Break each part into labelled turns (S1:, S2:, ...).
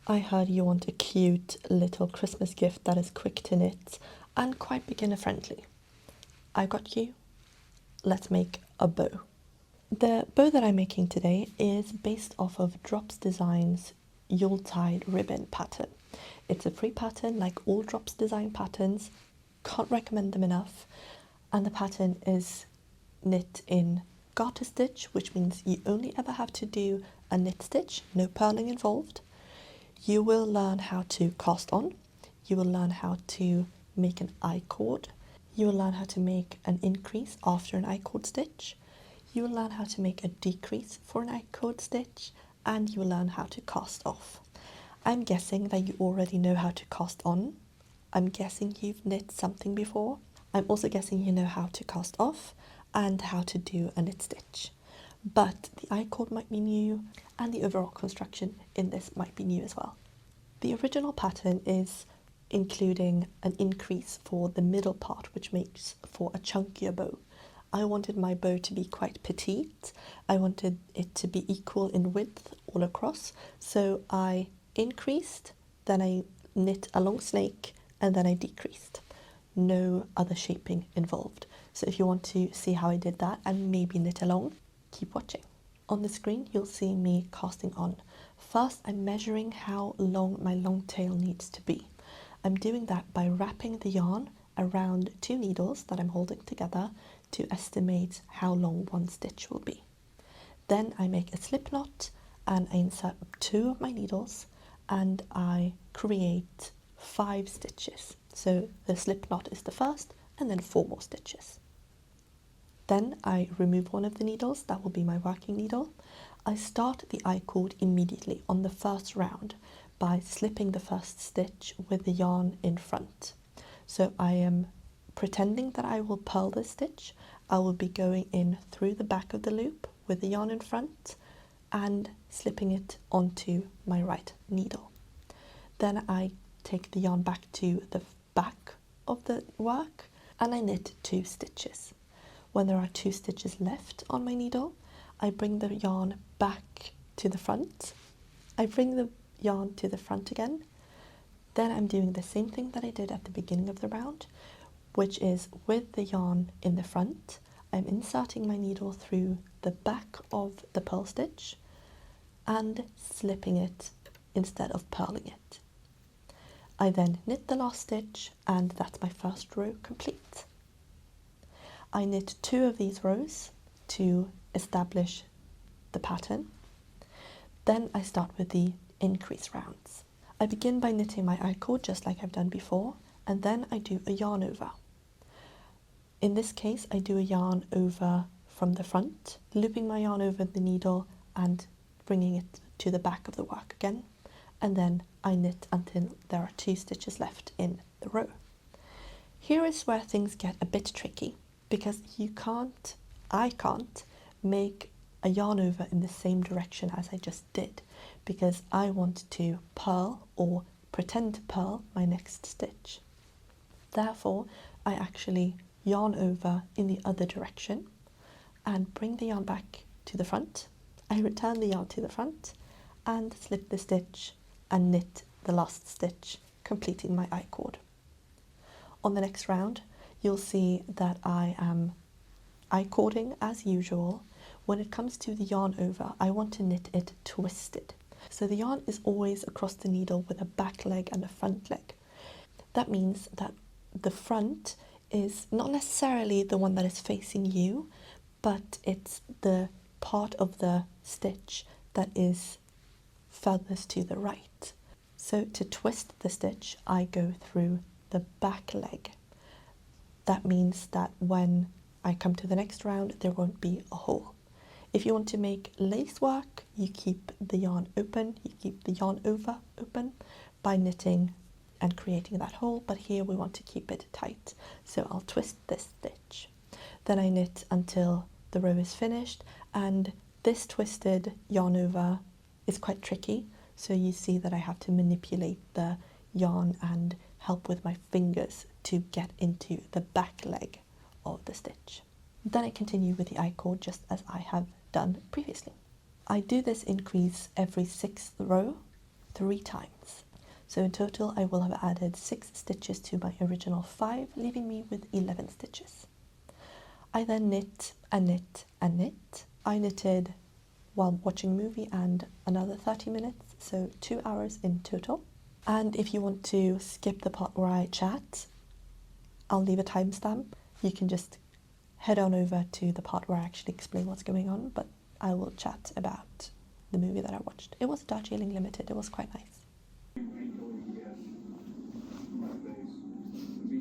S1: I heard you want a cute little Christmas gift that is quick to knit and quite beginner friendly. I got you. Let's make a bow. The bow that I'm making today is based off of Drops Design's Yuletide ribbon pattern. It's a free pattern like all Drops Design patterns. Can't recommend them enough. And the pattern is knit in garter stitch, which means you only ever have to do a knit stitch, no purling involved. You will learn how to cast on. You will learn how to make an I-cord. You will learn how to make an increase after an I-cord stitch. You will learn how to make a decrease for an I-cord stitch, and you will learn how to cast off. I'm guessing that you already know how to cast on. I'm guessing you've knit something before. I'm also guessing you know how to cast off and how to do a knit stitch. But the I-cord might be new, and the overall construction in this might be new as well. The original pattern is including an increase for the middle part, which makes for a chunkier bow. I wanted my bow to be quite petite. I wanted it to be equal in width all across, so I increased, then I knit a long snake, and then I decreased. No other shaping involved. So if you want to see how I did that and maybe knit along, keep watching. On the screen you'll see me casting on. First I'm measuring how long my long tail needs to be. I'm doing that by wrapping the yarn around two needles that I'm holding together to estimate how long one stitch will be. Then I make a slip knot and I insert two of my needles and I create 5 stitches. So the slip knot is the first and then 4 more stitches. Then I remove one of the needles, that will be my working needle. I start the I-cord immediately on the first round by slipping the first stitch with the yarn in front. So I am pretending that I will purl this stitch. I will be going in through the back of the loop with the yarn in front and slipping it onto my right needle. Then I take the yarn back to the back of the work and I knit 2 stitches. When there are 2 stitches left on my needle, I bring the yarn back to the front. I bring the yarn to the front again. Then I'm doing the same thing that I did at the beginning of the round, which is with the yarn in the front, I'm inserting my needle through the back of the purl stitch and slipping it instead of purling it. I then knit the last stitch and that's my first row complete. I knit 2 of these rows to establish the pattern. Then I start with the increase rounds. I begin by knitting my I-cord just like I've done before, and then I do a yarn over. In this case I do a yarn over from the front, looping my yarn over the needle and bringing it to the back of the work again, and then I knit until there are 2 stitches left in the row. Here is where things get a bit tricky, because I can't make a yarn over in the same direction as I just did, because I want to purl or pretend to purl my next stitch. Therefore, I actually yarn over in the other direction and bring the yarn back to the front. I return the yarn to the front and slip the stitch and knit the last stitch, completing my I-cord. On the next round, you'll see that I am I-cording as usual. When it comes to the yarn over, I want to knit it twisted. So the yarn is always across the needle with a back leg and a front leg. That means that the front is not necessarily the one that is facing you, but it's the part of the stitch that is furthest to the right. So to twist the stitch, I go through the back leg. That means that when I come to the next round, there won't be a hole. If you want to make lace work, you keep the yarn open, you keep the yarn over open by knitting and creating that hole, but here we want to keep it tight. So I'll twist this stitch. Then I knit until the row is finished, and this twisted yarn over is quite tricky, so you see that I have to manipulate the yarn and help with my fingers to get into the back leg of the stitch. Then I continue with the I-cord just as I have done previously. I do this increase every 6th row, 3 times. So in total I will have added 6 stitches to my original 5, leaving me with 11 stitches. I then knit and knit and knit. I knitted while watching a movie and another 30 minutes, so 2 hours in total. And if you want to skip the part where I chat, I'll leave a timestamp. You can just head on over to the part where I actually explain what's going on, but I will chat about the movie that I watched. It was Darjeeling Limited. It was quite nice.
S2: Be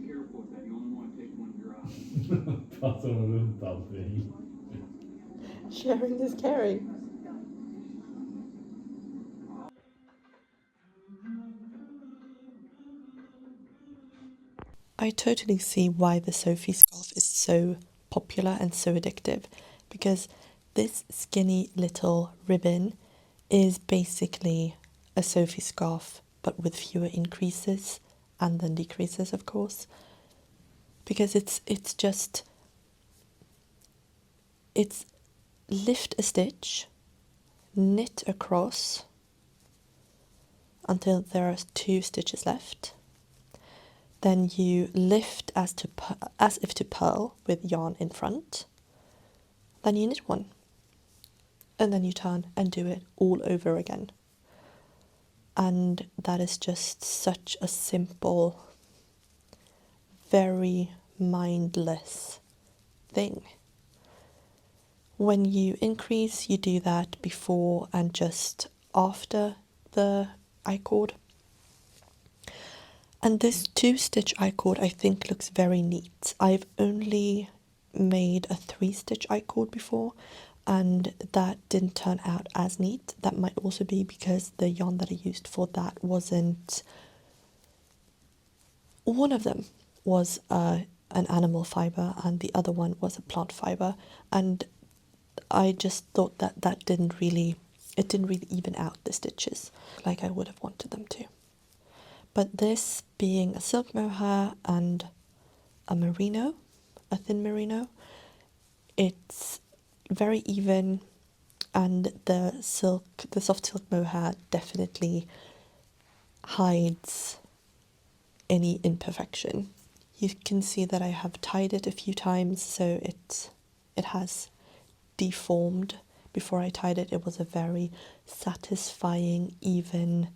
S2: careful with that. You only want to take one drop. Prata runt allting.
S1: Sharing is caring. I totally see why the Sophie scarf is so popular and so addictive, because this skinny little ribbon is basically a Sophie scarf but with fewer increases and then decreases, of course, because it's lift a stitch, knit across until there are 2 stitches left. Then you lift as if to purl with yarn in front. Then you knit 1. And then you turn and do it all over again. And that is just such a simple, very mindless thing. When you increase, you do that before and just after the I-cord. And this 2-stitch I-cord I think looks very neat. I've only made a 3-stitch I-cord before, and that didn't turn out as neat. That might also be because the yarn that I used for that wasn't... One of them was an animal fibre and the other one was a plant fibre, and I just thought that it didn't really even out the stitches like I would have wanted them to. But this being a silk mohair and a merino, a thin merino, it's very even, and the soft silk mohair definitely hides any imperfection. You can see that I have tied it a few times, so it has deformed. Before I tied it, it was a very satisfying, even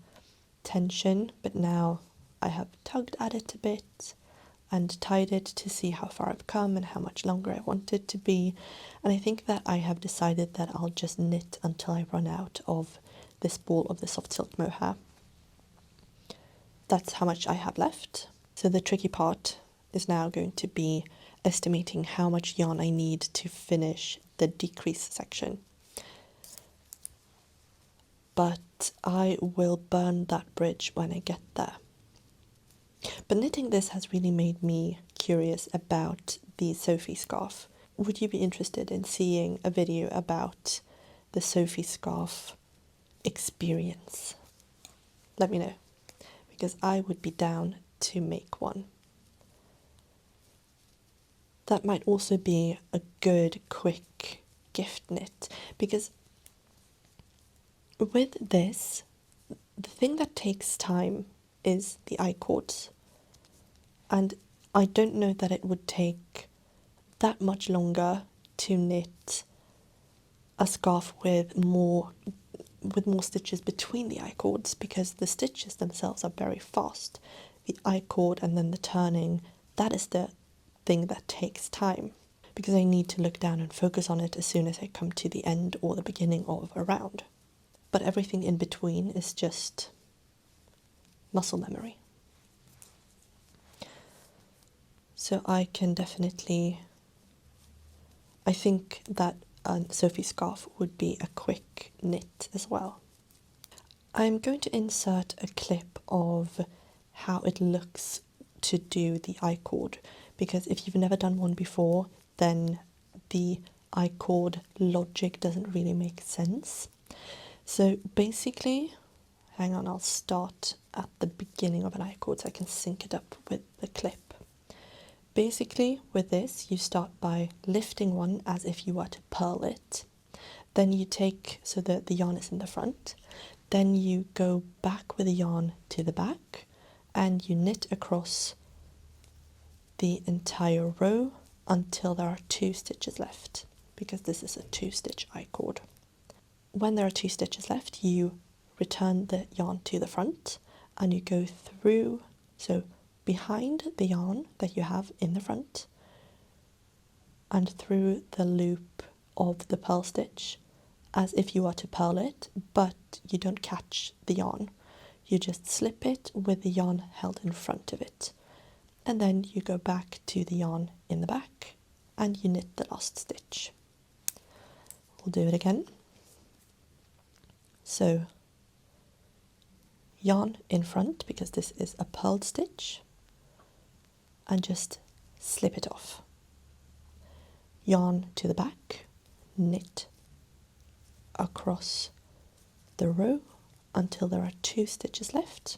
S1: tension, but now I have tugged at it a bit and tied it to see how far I've come and how much longer I want it to be. And I think that I have decided that I'll just knit until I run out of this ball of the soft silk mohair. That's how much I have left. So the tricky part is now going to be estimating how much yarn I need to finish the decrease section. But I will burn that bridge when I get there. But knitting this has really made me curious about the Sophie scarf. Would you be interested in seeing a video about the Sophie scarf experience? Let me know, because I would be down to make one. That might also be a good, quick gift knit, because with this, the thing that takes time is the I-cords. And I don't know that it would take that much longer to knit a scarf with more stitches between the I-cords, because the stitches themselves are very fast. The I-cord and then the turning, that is the thing that takes time, because I need to look down and focus on it as soon as I come to the end or the beginning of a round. But everything in between is just muscle memory. So I can definitely, I think that a Sophie scarf would be a quick knit as well. I'm going to insert a clip of how it looks to do the I-cord, because if you've never done one before, then the I-cord logic doesn't really make sense. So basically, hang on, I'll start at the beginning of an I-cord so I can sync it up with the clip. Basically, with this, you start by lifting one as if you were to purl it. Then you take, so that the yarn is in the front. Then you go back with the yarn to the back and you knit across the entire row until there are 2 stitches left, because this is a 2-stitch I-cord. When there are 2 stitches left, you return the yarn to the front and you go through, so behind the yarn that you have in the front and through the loop of the purl stitch as if you are to purl it, but you don't catch the yarn. You just slip it with the yarn held in front of it. And then you go back to the yarn in the back and you knit the last stitch. We'll do it again. So yarn in front, because this is a purled stitch, and just slip it off. Yarn to the back, knit across the row until there are 2 stitches left.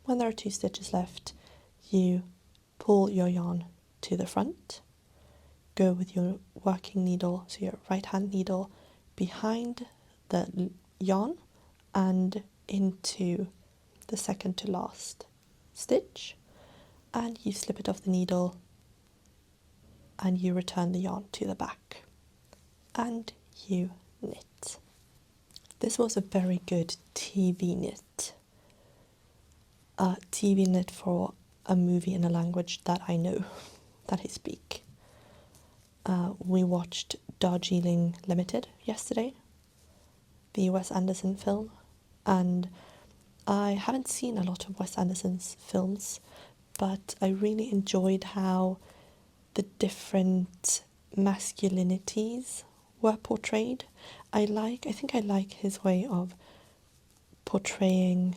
S1: When there are 2 stitches left, you pull your yarn to the front, go with your working needle, so your right hand needle, behind the yarn and into the second to last stitch, and you slip it off the needle and you return the yarn to the back and you knit. This was a very good TV knit. A TV knit for a movie in a language that I know, that I speak. We watched Darjeeling Limited yesterday, the Wes Anderson film, and I haven't seen a lot of Wes Anderson's films, but I really enjoyed how the different masculinities were portrayed. I think I like his way of portraying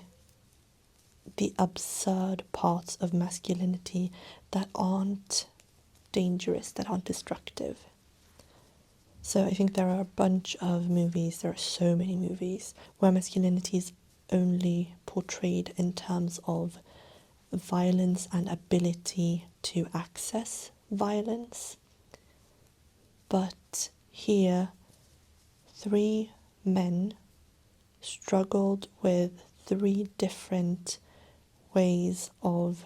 S1: the absurd parts of masculinity that aren't dangerous, that aren't destructive. So I think there are a bunch of movies, there are so many movies, where masculinity is only portrayed in terms of violence and ability to access violence. But here, 3 men struggled with 3 different ways of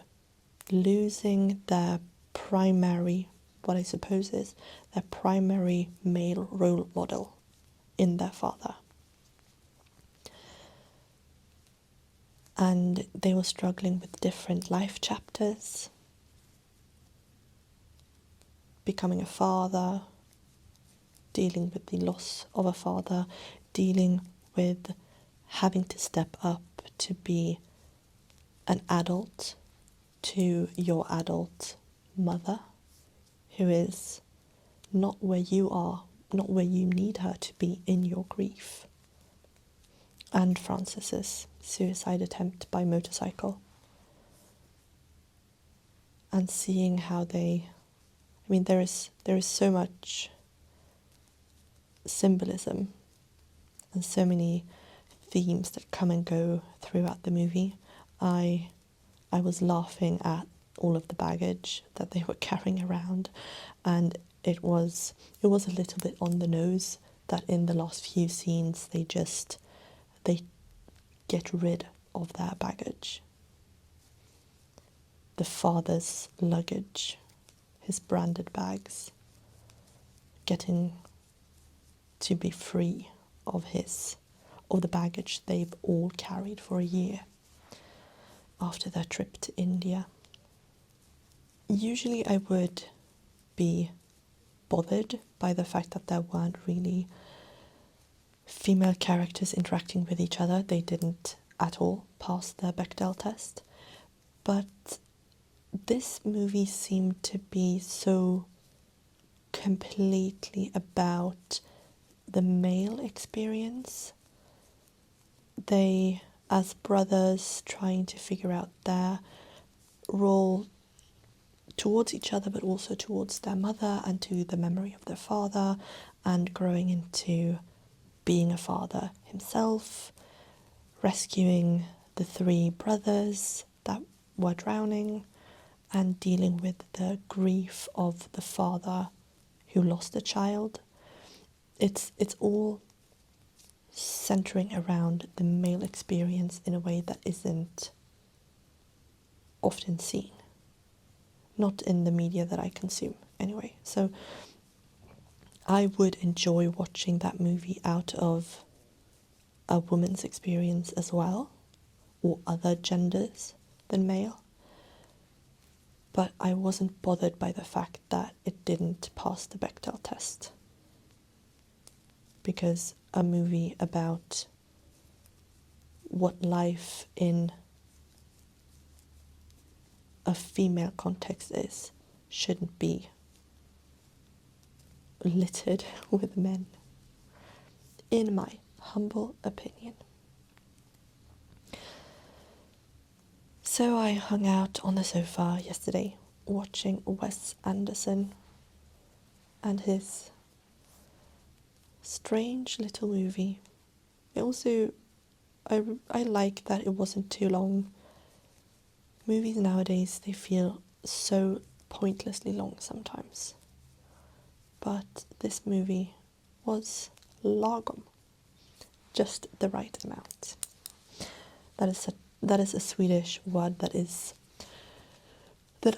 S1: losing their primary, what I suppose is their primary male role model in their father. And they were struggling with different life chapters, becoming a father, dealing with the loss of a father, dealing with having to step up to be an adult to your adult mother, who is not where you are, not where you need her to be in your grief. And Francis's suicide attempt by motorcycle. And seeing how there is so much symbolism and so many themes that come and go throughout the movie. I was laughing at all of the baggage that they were carrying around, and it was a little bit on the nose that in the last few scenes they get rid of their baggage. The father's luggage, his branded bags, getting to be free of the baggage they've all carried for a year after their trip to India. Usually I would be bothered by the fact that there weren't really female characters interacting with each other. They didn't at all pass the Bechdel test. But this movie seemed to be so completely about the male experience. They, as brothers, trying to figure out their role towards each other, but also towards their mother and to the memory of their father, and growing into being a father himself, rescuing the 3 brothers that were drowning, and dealing with the grief of the father who lost a child. it's all centering around the male experience in a way that isn't often seen, not in the media that I consume anyway. So I would enjoy watching that movie out of a woman's experience as well, or other genders than male. But I wasn't bothered by the fact that it didn't pass the Bechdel test. Because a movie about what life in a female context is shouldn't be littered with men, in my humble opinion. So I hung out on the sofa yesterday watching Wes Anderson and his strange little movie. It also, I like that it wasn't too long. Movies nowadays, they feel so pointlessly long sometimes. But this movie was lagom, just the right amount. That is a Swedish word that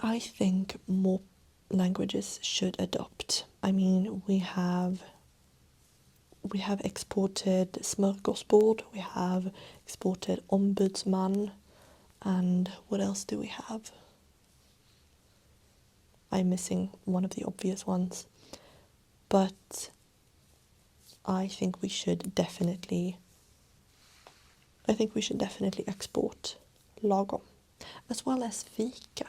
S1: I think more languages should adopt. I mean, we have exported smörgåsbord, we have exported ombudsman, and what else do we have? I'm missing one of the obvious ones. But I think we should definitely export lagom, as well as fika,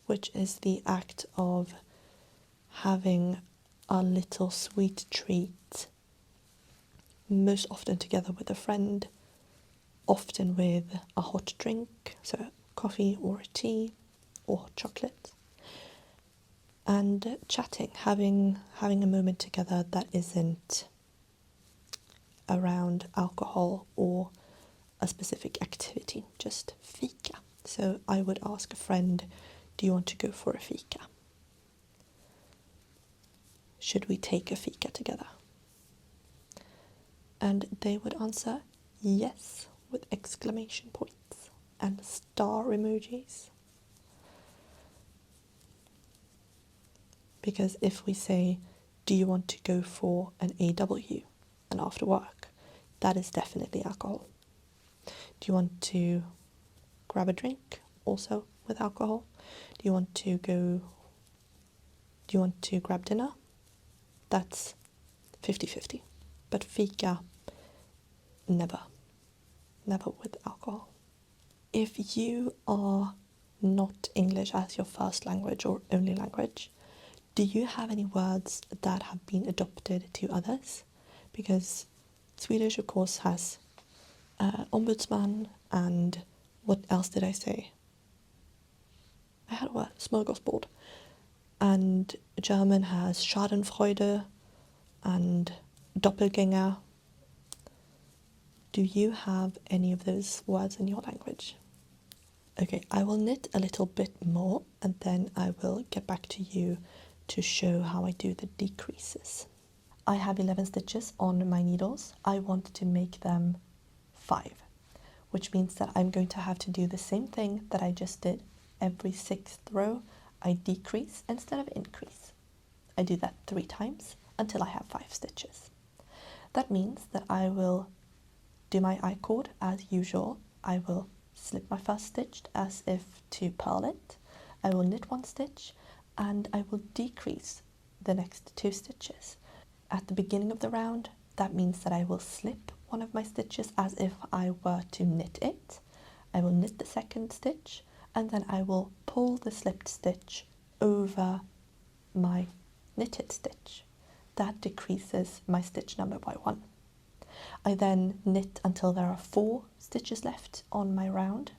S1: which is the act of having a little sweet treat, most often together with a friend, often with a hot drink, so coffee or a tea or hot chocolate, and chatting, having a moment together that isn't around alcohol or a specific activity, just fika. So I would ask a friend, do you want to go for a fika? Should we take a fika together? And they would answer yes with exclamation points and star emojis. Because if we say, do you want to go for an AW, and after work, that is definitely alcohol. Do you want to grab a drink, also with alcohol? Do you want to grab dinner? That's 50-50. But fika, never with alcohol. If you are not English as your first language or only language, do you have any words that have been adopted to others? Because Swedish, of course, has ombudsman, and what else did I say? I had a word, smörgåsbord. And German has Schadenfreude and Doppelgänger. Do you have any of those words in your language? Okay, I will knit a little bit more and then I will get back to you to show how I do the decreases. I have 11 stitches on my needles. I want to make them 5, which means that I'm going to have to do the same thing that I just did. Every 6th row, I decrease instead of increase. I do that 3 times until I have 5 stitches. That means that I will do my I-cord as usual. I will slip my first stitch as if to purl it. I will knit 1 stitch and I will decrease the next 2 stitches. At the beginning of the round, that means that I will slip one of my stitches as if I were to knit it. I will knit the second stitch and then I will pull the slipped stitch over my knitted stitch. That decreases my stitch number by 1. I then knit until there are 4 stitches left on my round.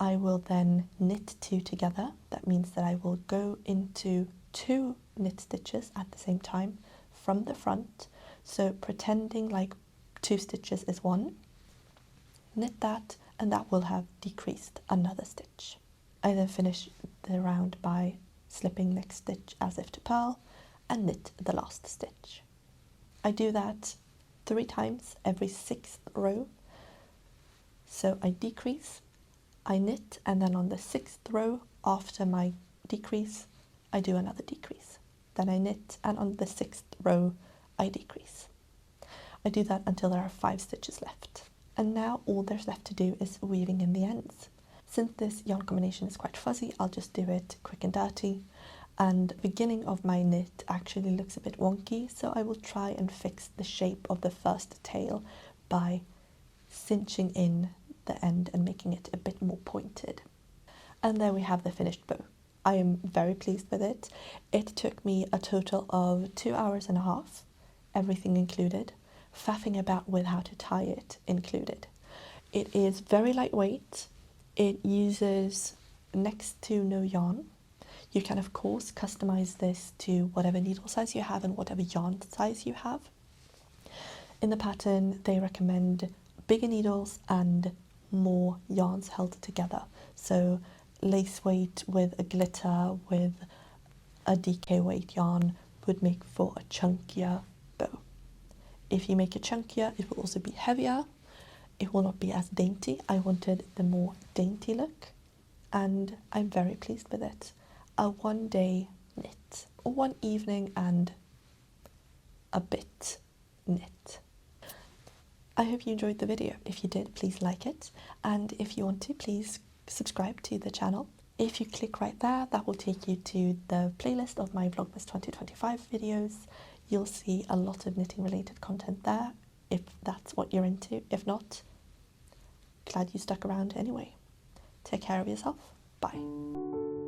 S1: I will then knit 2 together. That means that I will go into 2 knit stitches at the same time from the front. So pretending like 2 stitches is 1. Knit that and that will have decreased another stitch. I then finish the round by slipping next stitch as if to purl and knit the last stitch. I do that 3 times every 6th row. So I decrease, I knit, and then on the 6th row after my decrease, I do another decrease. Then I knit, and on the 6th row, I decrease. I do that until there are 5 stitches left. And now all there's left to do is weaving in the ends. Since this yarn combination is quite fuzzy, I'll just do it quick and dirty. And the beginning of my knit actually looks a bit wonky, so I will try and fix the shape of the first tail by cinching in the end and making it a bit more pointed. And there we have the finished bow. I am very pleased with it. It took me a total of 2 hours and a half, everything included, faffing about with how to tie it included. It is very lightweight. It uses next to no yarn. You can of course customize this to whatever needle size you have and whatever yarn size you have. In the pattern they recommend bigger needles and more yarns held together. So lace weight with a glitter with a DK weight yarn would make for a chunkier bow. If you make it chunkier, it will also be heavier. It will not be as dainty. I wanted the more dainty look, and I'm very pleased with it. A 1-day knit, or 1 evening and a bit knit. I hope you enjoyed the video. If you did, please like it, and if you want to, please subscribe to the channel. If you click right there, that will take you to the playlist of my Vlogmas 2025 videos. You'll see a lot of knitting related content there, if that's what you're into. If not, glad you stuck around anyway. Take care of yourself. Bye.